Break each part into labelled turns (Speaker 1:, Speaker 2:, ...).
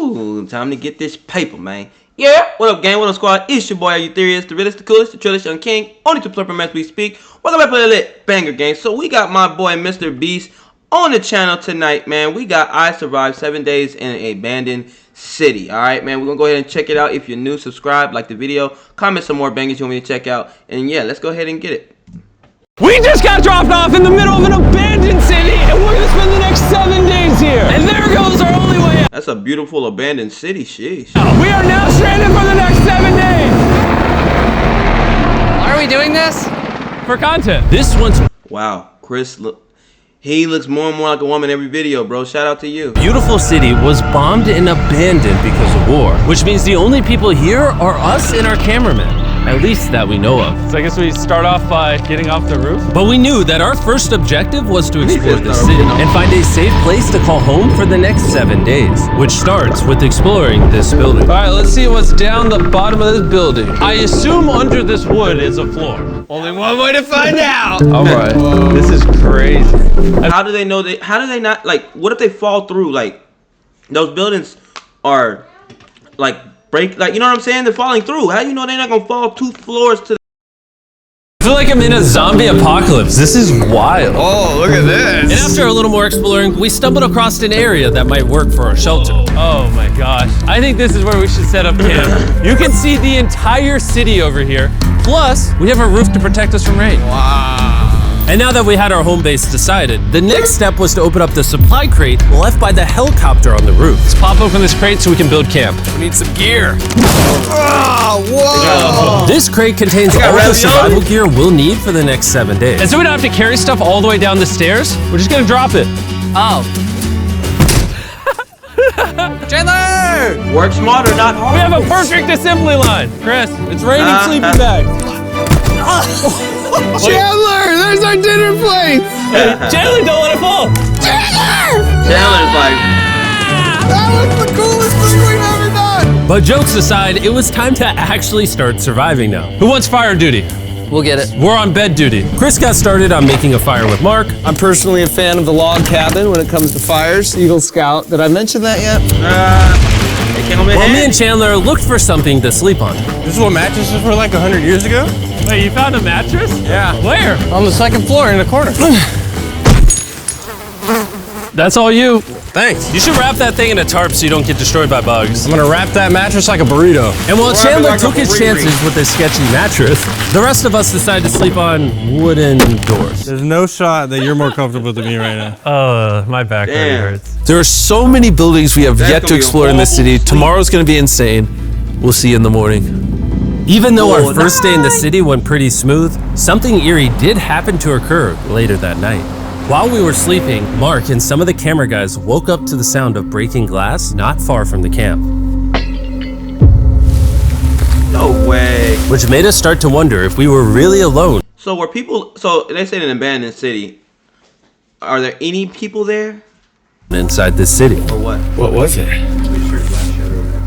Speaker 1: Ooh, time to get this paper, man. Yeah, what up, gang? What up, squad? It's your boy, AreYouTherious, the realest, the coolest, the trillest young king. Only to play as we speak. Welcome back to the lit banger game. So we got my boy, Mr. Beast, on the channel tonight, man. We got I Survived 7 Days in an Abandoned City. All right, man. We're gonna go ahead and check it out. If you're new, subscribe, like the video, comment some more bangers you want me to check out, and yeah, let's go ahead and get it.
Speaker 2: We just got dropped off in the middle of an abandoned city, and we're gonna spend the next 7 days here. And there goes our only way out.
Speaker 1: That's a beautiful abandoned city, sheesh.
Speaker 2: We are now stranded for the next 7 days.
Speaker 3: Why are we doing this?
Speaker 2: For content. This one's
Speaker 1: Wow, Chris, he looks more and more like a woman every video, bro. Shout out to you.
Speaker 2: beautiful city was bombed and abandoned because of war, which means the only people here are us and our cameraman. At least that we know of. So I guess we start off by getting off the roof. But we knew that our first objective was to explore the city and find a safe place to call home for the next 7 days, which starts with exploring this building. All right, let's see what's down the bottom of this building. I assume under this wood is a floor. Only one way to find out. All right, this is crazy.
Speaker 1: How do they know they? How do they not, like? What if they fall through? Like, those buildings are like break, like, you know what I'm saying? They're falling through. How do you know they're not gonna fall 2 floors to?
Speaker 2: I feel like I'm in a zombie apocalypse. This is wild.
Speaker 4: Oh, look at this.
Speaker 2: And after a little more exploring, we stumbled across an area that might work for our shelter. Oh my gosh. I think this is where we should set up camp. You can see the entire city over here. Plus, we have a roof to protect us from rain.
Speaker 4: Wow.
Speaker 2: And now that we had our home base decided, the next step was to open up the supply crate left by the helicopter on the roof. Let's pop open this crate so we can build camp. We need some gear.
Speaker 4: Oh, whoa.
Speaker 2: This crate contains all the survival gear we'll need for the next 7 days. And so we don't have to carry stuff all the way down the stairs. We're just gonna drop it.
Speaker 3: Oh. Chandler!
Speaker 1: Work smarter, not harder.
Speaker 2: We have a perfect assembly line. Chris, it's raining sleeping bags.
Speaker 4: Chandler, there's our dinner plate.
Speaker 2: Chandler, don't let it fall.
Speaker 1: Chandler's like,
Speaker 4: That was the coolest thing we've ever done.
Speaker 2: But jokes aside, it was time to actually start surviving now. Who wants fire duty?
Speaker 3: We'll get it.
Speaker 2: We're on bed duty. Chris got started on making a fire with Mark.
Speaker 5: I'm personally a fan of the log cabin when it comes to fires. Eagle Scout. Did I mention that yet?
Speaker 1: they came over
Speaker 2: While me
Speaker 1: here.
Speaker 2: and Chandler looked for something to sleep on.
Speaker 4: This is what mattresses were like 100 years ago?
Speaker 2: Wait, you found a mattress?
Speaker 4: Yeah.
Speaker 2: Where?
Speaker 5: On the second floor in the corner.
Speaker 2: That's all you.
Speaker 4: Thanks.
Speaker 2: You should wrap that thing in a tarp so you don't get destroyed by bugs.
Speaker 5: I'm gonna wrap that mattress like a burrito.
Speaker 2: And while
Speaker 4: Wrap it
Speaker 2: Chandler
Speaker 4: like a
Speaker 2: took his
Speaker 4: burrito.
Speaker 2: chances with his sketchy mattress, the rest of us decided to sleep on wooden doors.
Speaker 6: There's no shot that you're more comfortable than me right now.
Speaker 2: Oh, my back already
Speaker 1: Damn.
Speaker 2: hurts.
Speaker 5: There are so many buildings we have
Speaker 1: That's
Speaker 5: yet
Speaker 1: gonna
Speaker 5: to
Speaker 1: be a
Speaker 5: explore in this
Speaker 1: horrible
Speaker 5: city.
Speaker 1: sleep.
Speaker 5: Tomorrow's gonna be insane. We'll see you in the morning.
Speaker 2: Even though
Speaker 1: Oh,
Speaker 2: our first day in the city went pretty smooth, something eerie did happen to occur later that night. While we were sleeping, Mark and some of the camera guys woke up to the sound of breaking glass not far from the camp,
Speaker 1: No way.
Speaker 2: which made us start to wonder if we were really alone.
Speaker 1: So were people? So they said in an abandoned city. Are there any people there
Speaker 2: Inside this city.
Speaker 1: or what?
Speaker 7: What was it?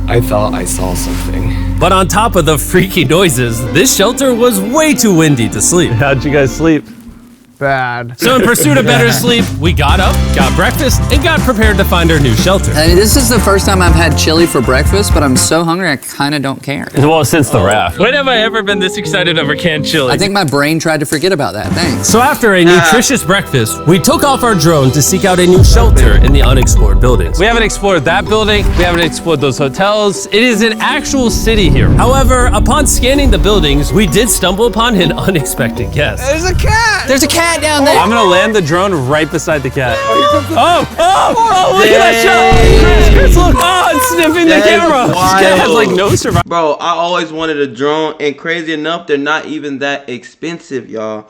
Speaker 7: I thought I saw something.
Speaker 2: But on top of the freaky noises, this shelter was way too windy to sleep.
Speaker 5: How'd you guys sleep?
Speaker 4: Bad.
Speaker 2: So in pursuit of better sleep, we got up, got breakfast, and got prepared to find our new shelter.
Speaker 3: I mean, this is the first time I've had chili for breakfast, but I'm so hungry I kind of don't care.
Speaker 2: Well, since the raft. When have I ever been this excited over canned chili?
Speaker 3: I think my brain tried to forget about that. Thanks.
Speaker 2: So after a nutritious breakfast, we took off our drone to seek out a new shelter in the unexplored buildings. We haven't explored that building. We haven't explored those hotels. It is an actual city here. However, upon scanning the buildings, we did stumble upon an unexpected guest.
Speaker 4: There's a cat.
Speaker 3: There's a cat down there.
Speaker 2: I'm gonna land the drone right beside the cat. Oh, look at that shot. Chris, look. Oh, it's sniffing the
Speaker 1: That is
Speaker 2: camera. This cat has like no survival.
Speaker 1: Bro, I always wanted a drone, and crazy enough, they're not even that expensive, y'all.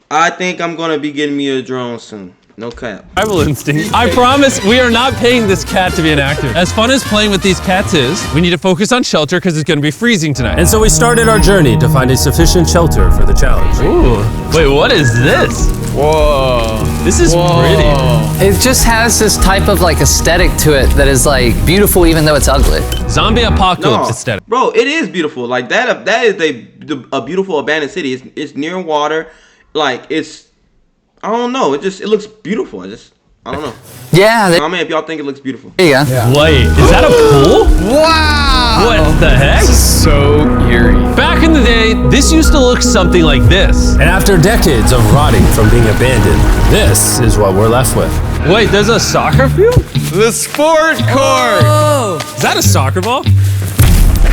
Speaker 1: I think I'm gonna be getting me a drone soon. No cap.
Speaker 2: Survival instinct. I promise we are not paying this cat to be inactive. As fun as playing with these cats is, we need to focus on shelter because it's going to be freezing tonight. And so we started our journey to find a sufficient shelter for the challenge. Ooh, wait, what is this?
Speaker 4: Whoa.
Speaker 2: This is pretty.
Speaker 3: It just has this type of like aesthetic to it that is like beautiful even though it's ugly.
Speaker 2: Zombie apocalypse
Speaker 1: No,
Speaker 2: aesthetic.
Speaker 1: bro, it is beautiful. Like that. That is a beautiful abandoned city. It's near water. Like it's. I don't know. It looks beautiful. I I don't know.
Speaker 3: Yeah, there
Speaker 1: Comment if y'all think it looks beautiful.
Speaker 3: you go.
Speaker 2: Wait, is that a pool?
Speaker 5: Wow!
Speaker 2: What the heck?
Speaker 7: So eerie.
Speaker 2: Back in the day, this used to look something like this. And after decades of rotting from being abandoned, this is what we're left with. Wait, there's a soccer field?
Speaker 5: The sport court!
Speaker 2: Is that a soccer ball?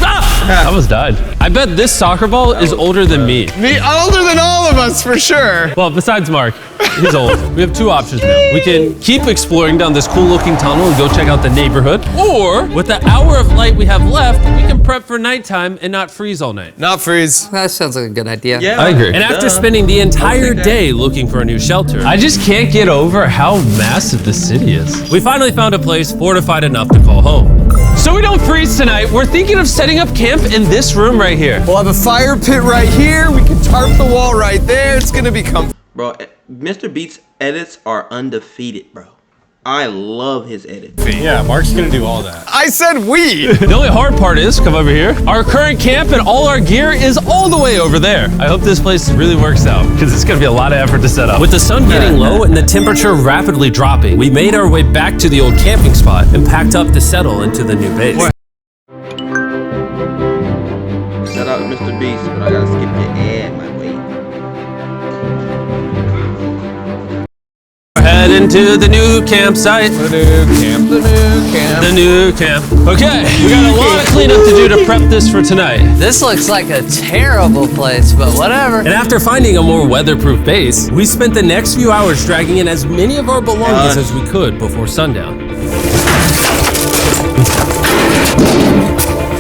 Speaker 2: Ah! I almost died. I bet this soccer ball is older than me.
Speaker 5: Me older than all of us, for sure.
Speaker 2: Well, besides Mark, he's old. We have two options now. We can keep exploring down this cool looking tunnel and go check out the neighborhood. Or, with the hour of light we have left, we can prep for nighttime and not freeze all night.
Speaker 5: Not freeze.
Speaker 3: That sounds like a good idea.
Speaker 1: Yeah,
Speaker 2: I agree. And after spending the entire day looking for a new shelter, I just can't get over how massive the city is. We finally found a place fortified enough to call home. So we don't freeze tonight, we're thinking of setting up camp in this room right here.
Speaker 5: We'll have a fire pit right here. We can tarp the wall right there. It's gonna be comfortable.
Speaker 1: Bro, Mr. Beats edits are undefeated, bro. I love his edits.
Speaker 6: Yeah, Mark's gonna do all that.
Speaker 5: I said we.
Speaker 2: The only hard part is, come over here, our current camp and all our gear is all the way over there. I hope this place really works out, because it's gonna be a lot of effort to set up. With the sun getting low and the temperature rapidly dropping, we made our way back to the old camping spot and packed up to settle into the new base.
Speaker 1: Shout out to Mr. Beast, but I gotta skip your ad, my boy.
Speaker 2: Head into the new campsite.
Speaker 5: The new camp.
Speaker 2: The new camp. Okay, we got a lot of cleanup to do to prep this for tonight.
Speaker 3: This looks like a terrible place, but whatever.
Speaker 2: And after finding a more weatherproof base, we spent the next few hours dragging in as many of our belongings as we could before sundown.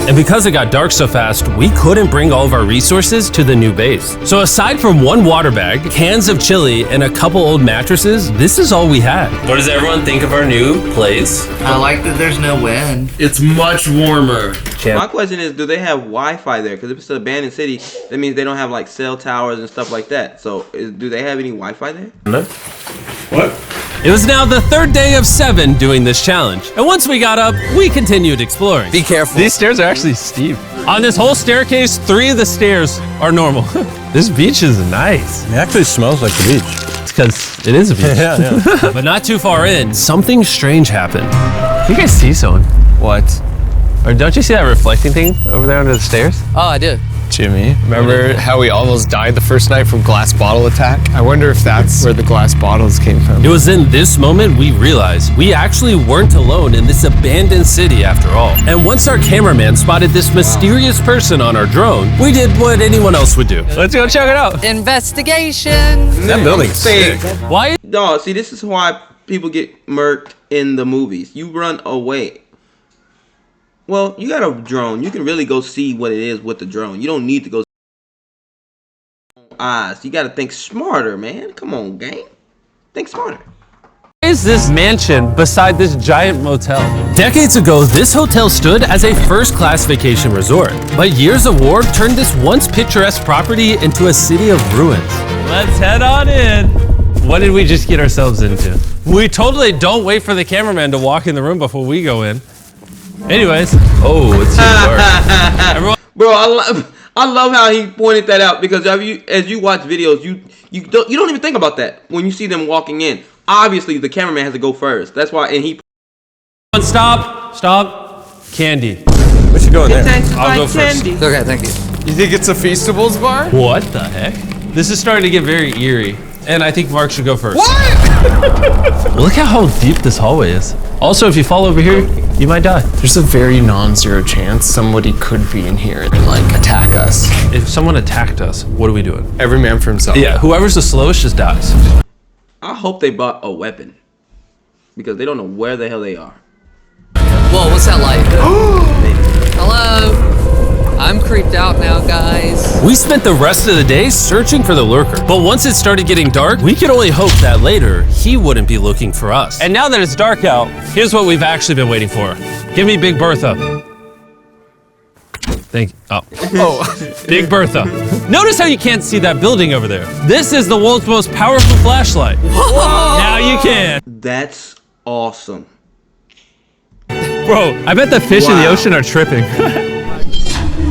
Speaker 2: And because it got dark so fast, we couldn't bring all of our resources to the new base. So aside from one water bag, cans of chili, and a couple old mattresses, this is all we had. What does everyone think of our new place?
Speaker 8: I like that there's no wind.
Speaker 2: It's much warmer.
Speaker 1: My question is, do they have Wi-Fi there? Because if it's an abandoned city, that means they don't have like cell towers and stuff like that. So do they have any Wi-Fi there?
Speaker 2: No. What? It was now the third day of 7 doing this challenge. And once we got up, we continued exploring.
Speaker 3: Be careful.
Speaker 2: These stairs are actually steep. On this whole staircase, 3 of the stairs are normal. This beach is nice.
Speaker 6: It actually smells like the beach.
Speaker 2: It's because it is a beach.
Speaker 6: Yeah.
Speaker 2: But not too far in, something strange happened. You guys see someone?
Speaker 5: What?
Speaker 2: Or don't you see that reflecting thing over there under the stairs?
Speaker 3: Oh, I do.
Speaker 5: Jimmy, remember how we almost died the first night from glass bottle attack? I wonder if that's where the glass bottles came from.
Speaker 2: It was in this moment we realized we actually weren't alone in this abandoned city after all. And once our cameraman spotted this mysterious person on our drone, we did what anyone else would do. Let's go check it out.
Speaker 3: Investigation.
Speaker 6: That building's sick.
Speaker 2: Why?
Speaker 1: Dog, see, this is why people get murked in the movies. You run away. Well, you got a drone. You can really go see what it is with the drone. You don't need to go eyes. You got to think smarter, man. Come on, gang. Think smarter.
Speaker 2: Why is this mansion beside this giant motel? Decades ago, this hotel stood as a first-class vacation resort. But years of war turned this once picturesque property into a city of ruins. Let's head on in. What did we just get ourselves into? We totally don't wait for the cameraman to walk in the room before we go in. Anyways, oh, it's too dark.
Speaker 1: Bro, I love how he pointed that out, because as you watch videos, you don't even think about that when you see them walking in. Obviously, the cameraman has to go first. That's why, and he.
Speaker 2: Stop. Candy.
Speaker 6: We should go in there.
Speaker 2: I'll go first.
Speaker 3: Okay, thank you.
Speaker 5: You think it's a Feastables bar?
Speaker 2: What the heck? This is starting to get very eerie. And I think Mark should go first.
Speaker 5: What?
Speaker 2: Look at how deep this hallway is. Also, if you fall over here, you might die.
Speaker 7: There's a very non-zero chance somebody could be in here and like attack us.
Speaker 2: If someone attacked us, what are we doing?
Speaker 5: Every man for himself.
Speaker 2: Yeah, whoever's the slowest just dies.
Speaker 1: I hope they bought a weapon, because they don't know where the hell they are.
Speaker 3: Whoa, what's that light? Hello? I'm creeped out now, guys.
Speaker 2: We spent the rest of the day searching for the lurker, but once it started getting dark, we could only hope that later he wouldn't be looking for us. And now that it's dark out, here's what we've actually been waiting for. Give me Big Bertha. Thank you. Oh. Big Bertha. Notice how you can't see that building over there. This is the world's most powerful flashlight. Whoa. Now you can.
Speaker 1: That's awesome.
Speaker 2: Bro, I bet the fish in the ocean are tripping.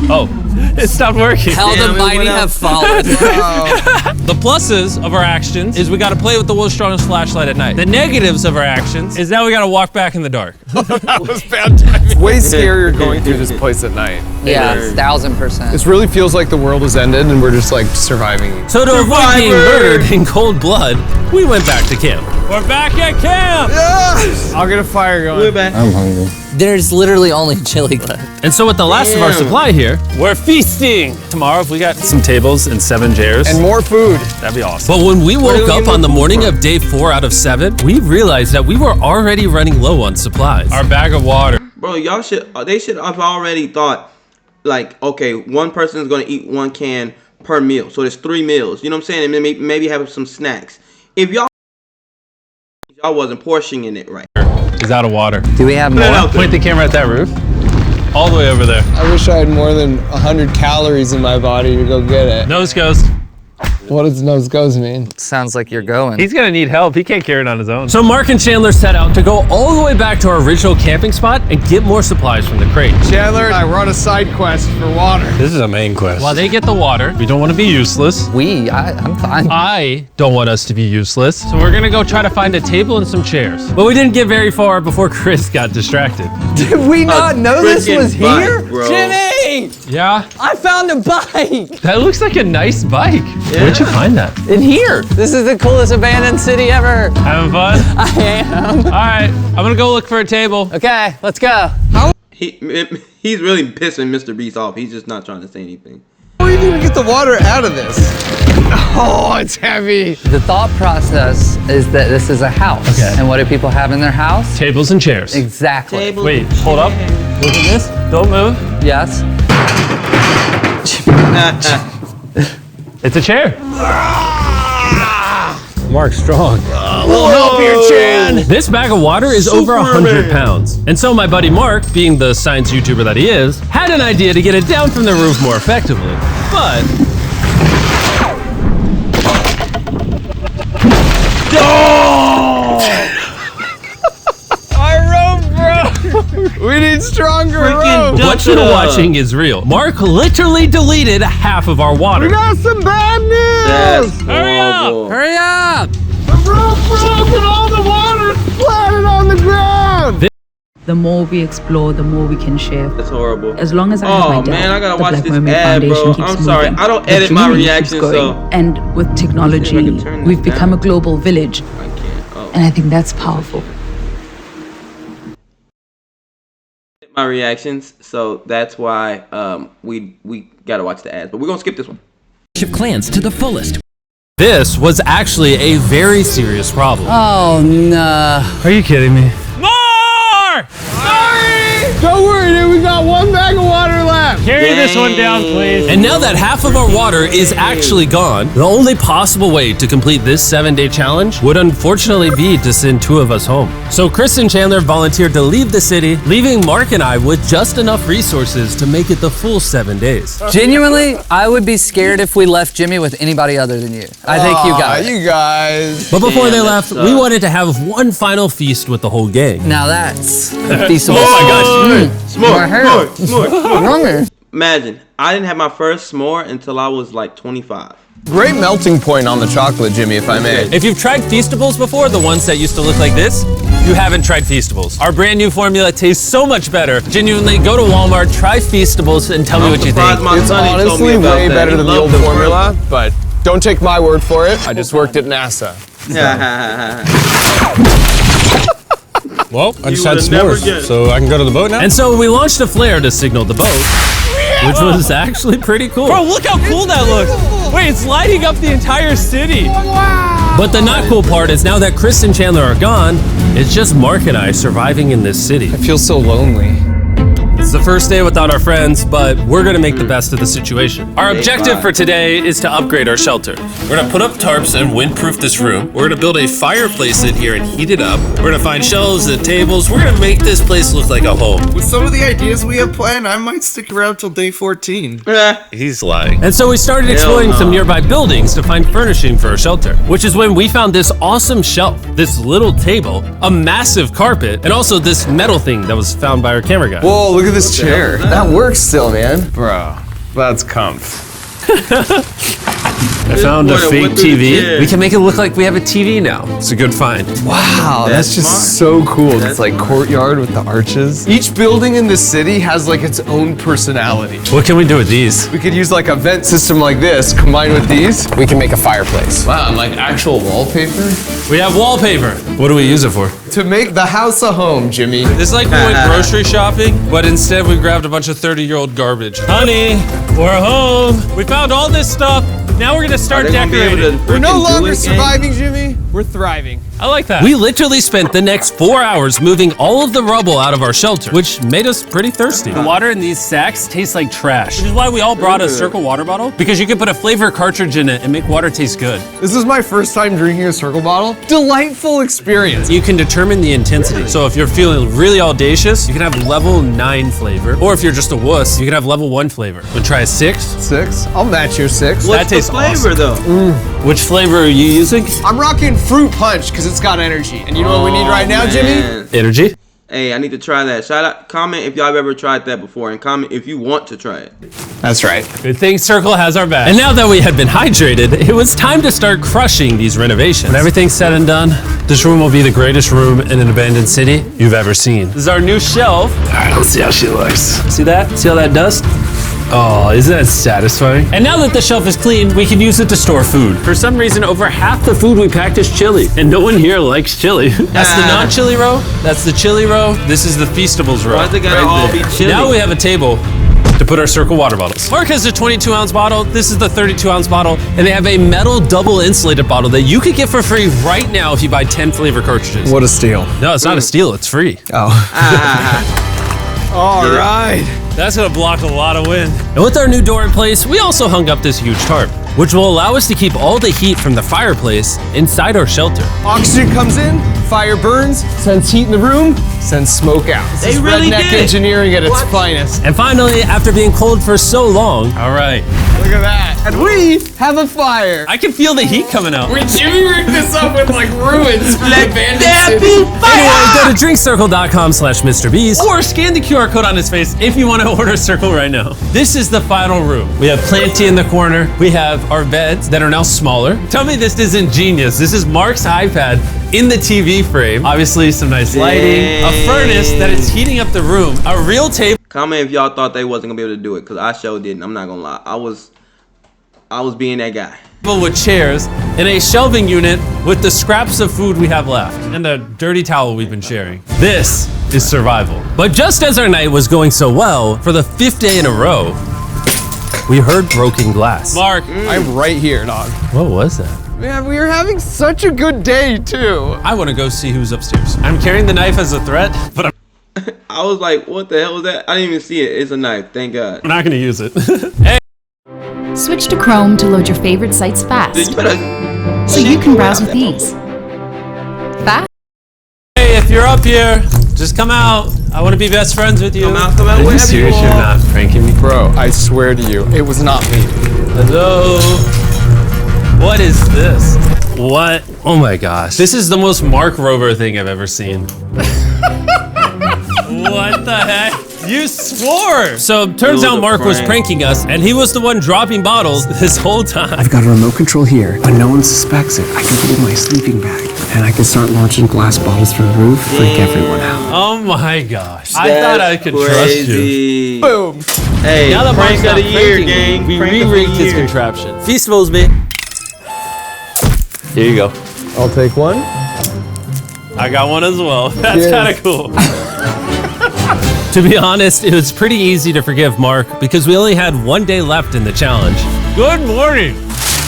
Speaker 2: Oh, It stopped working.
Speaker 3: How the mighty have fallen.
Speaker 2: The pluses of our actions is we got to play with the world's strongest flashlight at night. The negatives of our actions is now we got to walk back in the dark.
Speaker 5: That was bad timing. Way scarier going through this place at night.
Speaker 3: Yeah, 1000%.
Speaker 5: This really feels like the world has ended and we're just like surviving.
Speaker 2: So to avoid being murdered in cold blood, we went back to camp. We're back at camp!
Speaker 5: Yes! I'll get a fire going.
Speaker 1: We're back.
Speaker 6: I'm hungry.
Speaker 3: There's literally only chili left.
Speaker 2: And so with the last of our supply here, we're feasting. Tomorrow, if we got some tables and 7 chairs,
Speaker 5: And more food.
Speaker 2: that'd be awesome. But when we woke up on the morning of day 4 out of 7, we realized that we were already running low on supplies. Our bag of water.
Speaker 1: Bro, they should have already thought, like, okay, one person is gonna eat 1 can per meal. So there's 3 meals. You know what I'm saying? And maybe have some snacks. If y'all wasn't portioning it right.
Speaker 2: Is out of water.
Speaker 3: Do we have more?
Speaker 2: Point the camera at that roof. All the way over there.
Speaker 5: I wish I had more than 100 calories in my body to go get it.
Speaker 2: Nose goes.
Speaker 5: What does nose goes mean?
Speaker 3: Sounds like you're going.
Speaker 2: He's gonna need help. He can't carry it on his own. So Mark and Chandler set out to go all the way back to our original camping spot and get more supplies from the crate.
Speaker 5: Chandler and I were on a side quest for water.
Speaker 6: This is a main quest.
Speaker 2: While they get the water, we don't want to be useless.
Speaker 3: I'm fine.
Speaker 2: I don't want us to be useless. So we're gonna go try to find a table and some chairs. But we didn't get very far before Chris got distracted.
Speaker 7: Did we not know this was here?
Speaker 1: Bro.
Speaker 7: Jimmy!
Speaker 2: Yeah,
Speaker 7: I found a bike!
Speaker 2: that looks like a nice bike. Where'd you find that?
Speaker 7: In here! This is the coolest abandoned city ever!
Speaker 2: Having fun?
Speaker 7: I am.
Speaker 2: All right, I'm gonna go look for a table.
Speaker 7: Okay, let's go.
Speaker 1: He's really pissing Mr. Beast off. He's just not trying to say anything.
Speaker 5: How are you gonna get the water out of this? Oh, it's heavy.
Speaker 3: The thought process is that this is a house.
Speaker 2: Okay.
Speaker 3: And what do people have in their house?
Speaker 2: Tables and chairs.
Speaker 3: Exactly.
Speaker 1: Table.
Speaker 2: Wait, hold up. Look at this. Don't move.
Speaker 3: Yes.
Speaker 2: It's a chair.
Speaker 6: Mark strong.
Speaker 5: We'll help you, Chan.
Speaker 2: This bag of water is over 100 pounds. And so my buddy Mark, being the science YouTuber that he is, had an idea to get it down from the roof more effectively. But...
Speaker 5: We need stronger rope.
Speaker 2: what you're watching is real. Mark literally deleted half of our water.
Speaker 5: Got some bad news.
Speaker 1: That's
Speaker 2: Hurry up!
Speaker 1: horrible.
Speaker 3: Hurry up!
Speaker 5: The rope broke and all the water splattered on the ground.
Speaker 9: The more we explore, the more we can share.
Speaker 1: That's horrible.
Speaker 9: As long as I have my dad,
Speaker 1: man, I gotta
Speaker 9: the
Speaker 1: watch
Speaker 9: Black
Speaker 1: this
Speaker 9: Mermaid
Speaker 1: ad,
Speaker 9: Foundation
Speaker 1: bro.
Speaker 9: keeps
Speaker 1: I'm sorry.
Speaker 9: moving.
Speaker 1: I don't
Speaker 9: The
Speaker 1: edit my
Speaker 9: community keeps
Speaker 1: reactions,
Speaker 9: going.
Speaker 1: so-
Speaker 9: And with technology,
Speaker 1: can turn
Speaker 9: we've
Speaker 1: this
Speaker 9: become
Speaker 1: down.
Speaker 9: a global village,
Speaker 1: I can't. Oh.
Speaker 9: and I think that's powerful.
Speaker 1: My reactions, so that's why we gotta watch the ads. But we're gonna skip this one.
Speaker 10: Clans to the fullest.
Speaker 2: This was actually a very serious problem.
Speaker 3: Oh, no.
Speaker 2: Are you kidding me? More!
Speaker 5: Don't worry, dude. We got 1 bag of water left.
Speaker 2: Carry this one down, please. And now that half of our water is actually gone, the only possible way to complete this 7-day challenge would unfortunately be to send 2 of us home. So Chris and Chandler volunteered to leave the city, leaving Mark and I with just enough resources to make it the full 7 days.
Speaker 3: Genuinely, I would be scared if we left Jimmy with anybody other than you. I think you got it.
Speaker 5: You guys.
Speaker 2: But before
Speaker 1: Damn,
Speaker 2: they
Speaker 1: that
Speaker 2: left,
Speaker 1: sucks.
Speaker 2: we wanted to have one final feast with the whole gang.
Speaker 3: Now that's a feasible.
Speaker 2: Oh my gosh.
Speaker 3: Runner.
Speaker 1: Imagine, I didn't have my first s'more until I was like 25.
Speaker 5: Great melting point on the chocolate, Jimmy, if I may.
Speaker 2: If you've tried Feastables before, the ones that used to look like this, you haven't tried Feastables. Our brand new formula tastes so much better. Genuinely, go to Walmart, try Feastables, and tell me what you think.
Speaker 5: It's honestly way better than the old formula, but don't take my word for it. I just worked at NASA.
Speaker 6: Well, I just
Speaker 1: You
Speaker 6: had
Speaker 1: would've never
Speaker 6: s'mores,
Speaker 1: guessed.
Speaker 6: so I can go to the boat now?
Speaker 2: And so we launched a flare to signal the boat, which was actually pretty cool. Bro, look how cool that looks. Wait, it's lighting up the entire city. But the not cool part is now that Chris and Chandler are gone, it's just Mark and I surviving in this city.
Speaker 5: I feel so lonely.
Speaker 2: It's the first day without our friends, but we're gonna make the best of the situation. Our objective for today is to upgrade our shelter. We're gonna put up tarps and windproof this room. We're gonna build a fireplace in here and heat it up. We're gonna find shelves and tables. We're gonna make this place look like a home.
Speaker 8: With some of the ideas we have planned, I might stick around till day 14.
Speaker 2: He's lying. And so we started exploring some nearby buildings to find furnishing for our shelter, which is when we found this awesome shelf, this little table, a massive carpet, and also this metal thing that was found by our camera guy.
Speaker 5: Whoa, look at this chair. That works still, man. Bro. That's comf.
Speaker 2: I found a
Speaker 1: boy
Speaker 2: fake
Speaker 1: went through the
Speaker 2: TV.
Speaker 1: chair.
Speaker 2: We can make it look like we have a TV now. It's a good find.
Speaker 5: Wow, that's just
Speaker 1: smart.
Speaker 5: so cool.
Speaker 1: That's
Speaker 5: It's like courtyard with the arches. Each building in the city has like its own personality.
Speaker 2: What can we do with these?
Speaker 5: We could use like a vent system like this, combined with these. We can make a fireplace. Wow, and like actual wallpaper?
Speaker 2: We have wallpaper. What do we use it for?
Speaker 5: To make the house a home, Jimmy.
Speaker 2: It's like we went grocery shopping, but instead we grabbed a bunch of 30-year-old garbage. Honey, we're home. We found all this stuff. Now we're gonna start decorating.
Speaker 5: We're no longer surviving, Jimmy. We're thriving.
Speaker 2: I like that. We literally spent the next 4 hours moving all of the rubble out of our shelter, which made us pretty thirsty. The water in these sacks tastes like trash, which is why we all brought a Circle water bottle, because you can put a flavor cartridge in it and make water taste good.
Speaker 5: This is my first time drinking a Circle bottle. Delightful experience.
Speaker 2: You can determine the intensity. So if you're feeling really audacious, you can have level 9 flavor. Or if you're just a wuss, you can have level 1 flavor. Wanna try a 6?
Speaker 5: 6? I'll match your 6.
Speaker 1: What's
Speaker 2: That tastes
Speaker 1: the flavor though?
Speaker 2: Which flavor are you using?
Speaker 5: I'm rocking fruit punch because it's got energy. And you know what we need right now, Jimmy?
Speaker 1: Man.
Speaker 2: Energy?
Speaker 1: Hey, I need to try that. Shout out, comment if y'all have ever tried that before, and comment if you want to try it.
Speaker 5: That's right.
Speaker 2: Good thing Circle has our back. And now that we had been hydrated, it was time to start crushing these renovations. When everything's said and done, this room will be the greatest room in an abandoned city you've ever seen. This is our new shelf. All right, let's see how she looks. See that? See how that does? Oh, isn't that satisfying? And now that the shelf is clean, we can use it to store food. For some reason, over half the food we packed is chili. And no one here likes chili. That's the non-chili row. That's the chili row. This is the Feastables row.
Speaker 1: Why's it gotta all be chili?
Speaker 2: Now we have a table to put our Circle water bottles. Mark has a 22-ounce bottle. This is the 32-ounce bottle. And they have a metal double insulated bottle that you could get for free right now if you buy 10 flavor cartridges.
Speaker 5: What a steal.
Speaker 2: No, it's not a steal. It's free.
Speaker 5: Oh. All right.
Speaker 2: That's gonna block a lot of wind. And with our new door in place, we also hung up this huge tarp, which will allow us to keep all the heat from the fireplace inside our shelter.
Speaker 5: Oxygen comes in, fire burns, sends heat in the room, sends smoke out. This is
Speaker 1: really
Speaker 5: redneck
Speaker 1: did.
Speaker 5: engineering at its finest.
Speaker 2: And finally, after being cold for so long, all right,
Speaker 5: Look at that. And we have a fire.
Speaker 2: I can feel the heat coming out.
Speaker 5: Jimmy rigged this up with like ruins from the abandoned city.
Speaker 2: Anyway, go to drinkcircle.com/MrBeast or scan the QR code on his face if you want to order Circle right now. This is the final room. We have Planty in the corner. We have our beds that are now smaller. Tell me this isn't genius. This is Mark's iPad in the TV frame. Obviously some nice lighting, a furnace that is heating up the room, a real table.
Speaker 1: Comment if y'all thought they wasn't gonna be able to do it, cause I sure didn't. I'm not gonna lie. I was being that guy.
Speaker 2: With chairs and a shelving unit with the scraps of food we have left and a dirty towel we've been sharing. This is survival. But just as our night was going so well, for the 5th day in a row, we heard broken glass. Mark,
Speaker 5: I'm right here, dog.
Speaker 2: what was that?
Speaker 5: Man, we are having such a good day, too.
Speaker 2: I want to go see who's upstairs. I'm carrying the knife as a threat, but
Speaker 1: I was like, what the hell was that? I didn't even see it. It's a knife. Thank God.
Speaker 2: I'm not going to use it. Hey.
Speaker 11: Switch to Chrome to load your favorite sites fast,
Speaker 1: You better
Speaker 11: so you can browse with ease. Fast?
Speaker 2: Hey, if you're up here, just come out. I want to be best friends with you.
Speaker 1: Come out,
Speaker 2: Are you
Speaker 1: wherever
Speaker 2: serious?
Speaker 1: you
Speaker 2: You're
Speaker 1: are.
Speaker 2: not pranking me?
Speaker 5: Bro, I swear to you, it was not me.
Speaker 2: Hello? What is this? What? Oh my gosh. This is the most Mark Rover thing I've ever seen. What the heck? You swore! So turns
Speaker 1: It was
Speaker 2: out
Speaker 1: a
Speaker 2: Mark was
Speaker 1: prank.
Speaker 2: pranking us, and he was the one dropping bottles this whole time.
Speaker 7: I've got a remote control here, but no one suspects it. I can put it in my sleeping bag, and I can start launching glass bottles from the roof, freak everyone out.
Speaker 2: Oh my gosh. I thought I could trust you.
Speaker 5: Boom.
Speaker 1: Hey,
Speaker 2: Now that
Speaker 1: prank
Speaker 2: Mark's
Speaker 1: of the
Speaker 2: not
Speaker 1: year,
Speaker 2: pranking me,
Speaker 1: gang.
Speaker 2: we
Speaker 1: Prank of the
Speaker 2: re-rigged his
Speaker 1: year.
Speaker 2: contraption. Feastables, me. Here you go.
Speaker 5: I'll take one.
Speaker 2: I got one as well. That's
Speaker 5: Cheers.
Speaker 2: kind of cool. To be honest, it was pretty easy to forgive Mark because we only had 1 day left in the challenge. Good morning.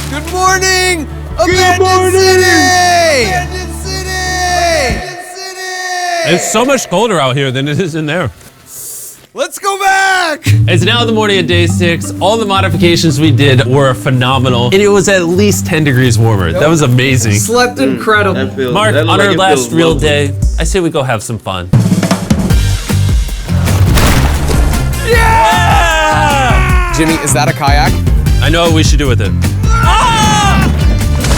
Speaker 5: Good morning! Abandoned City! Abandoned City!
Speaker 2: It's so much colder out here than it is in there.
Speaker 5: Let's go back!
Speaker 2: It's now the morning of day 6. All the modifications we did were phenomenal, and it was at least 10 degrees warmer. That was amazing.
Speaker 5: Slept incredible.
Speaker 1: That feels,
Speaker 2: Mark,
Speaker 1: that
Speaker 2: on
Speaker 1: look like
Speaker 2: our
Speaker 1: it
Speaker 2: last
Speaker 1: feels
Speaker 2: real
Speaker 1: lovely.
Speaker 2: day, I say we go have some fun.
Speaker 5: Jimmy, is that a kayak?
Speaker 2: I know what we should do with it. Ah!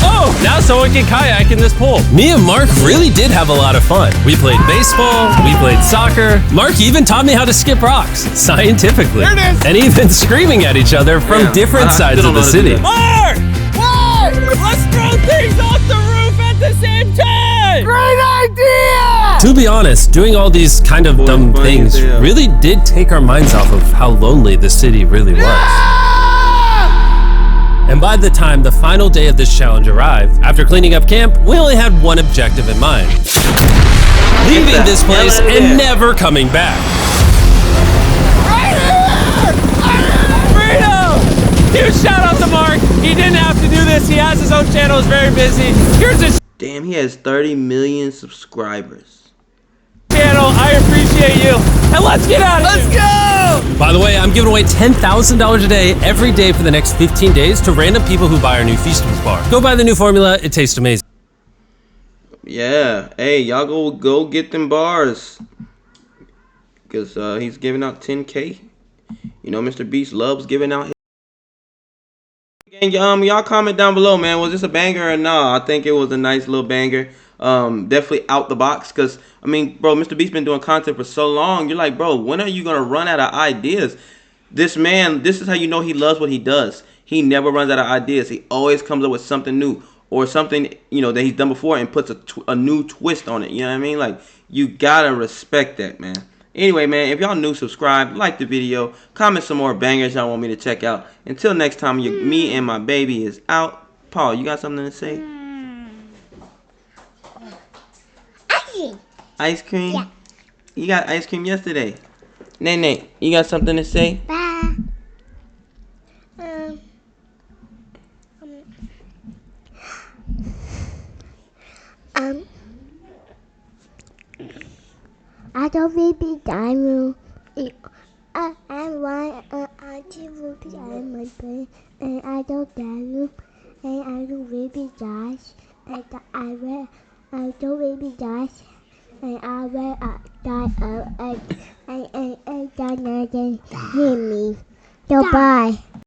Speaker 2: Oh! Now someone can kayak in this pool. Me and Mark really did have a lot of fun. We played baseball, we played soccer. Mark even taught me how to skip rocks, scientifically.
Speaker 4: There it is.
Speaker 2: And even screaming at each other from different sides of the city.
Speaker 4: Mark! What? Let's throw things off the roof at the same time! Great idea!
Speaker 2: To be honest, doing all these kind of dumb things really did take our minds off of how lonely the city really was. And by the time the final day of this challenge arrived, after cleaning up camp, we only had one objective in mind. Leaving this place and never coming back.
Speaker 4: Huge shout out to Mark. He didn't have to do this. He has his own channel. He's very busy. Here's his
Speaker 1: Damn, he has 30 million subscribers.
Speaker 4: channel. I appreciate you. And let's get out of here. Let's go.
Speaker 2: By the way, I'm giving away $10,000 a day every day for the next 15 days to random people who buy our new Feastables bar. Go buy the new formula. It tastes amazing.
Speaker 1: Yeah. Hey, y'all go get them bars. Because he's giving out 10K. You know, Mr. Beast loves giving out. And y'all comment down below, man. Was this a banger or nah? I think it was a nice little banger. Definitely out the box, because I mean, bro, Mr. Beast been doing content for so long. You're like, bro, when are you gonna run out of ideas? This man, this is how you know he loves what he does. He never runs out of ideas. He always comes up with something new or something, you know, that he's done before and puts a new twist on it. You know what I mean? Like, you gotta respect that, man. Anyway, man, if y'all new, subscribe, like the video, comment some more bangers y'all want me to check out. Until next time, me and my baby is out. Paul, you got something to say? Ice cream? Yeah. You got ice cream yesterday. Nate, you got something to say?
Speaker 12: Bye. I don't baby diamond. I want I will be my brain, and I don't diamond, and I do baby Josh, and I do baby Josh, and I will die and die hear me. Goodbye.